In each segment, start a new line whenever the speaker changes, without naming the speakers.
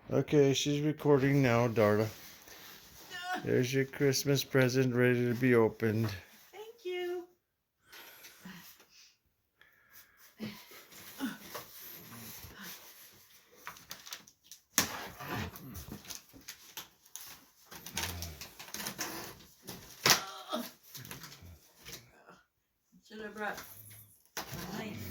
Okay, she's recording now, Darla. There's your Christmas present ready to be opened.
Thank you. Should have brought my knife.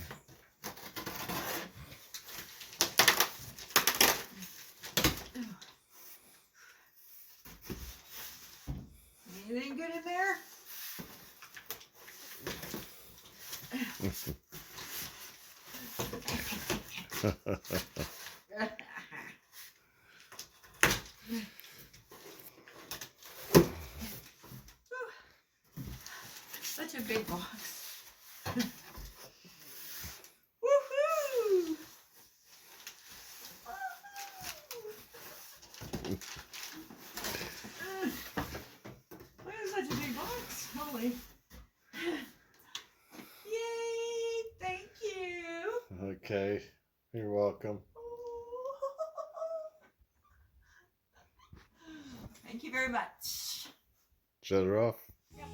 Anything good in there? Such a big box. Woohoo! Why is such a big box? Holy. Yay! Thank you.
Okay, you're welcome.
Thank you very much.
Shut her off.
Yep.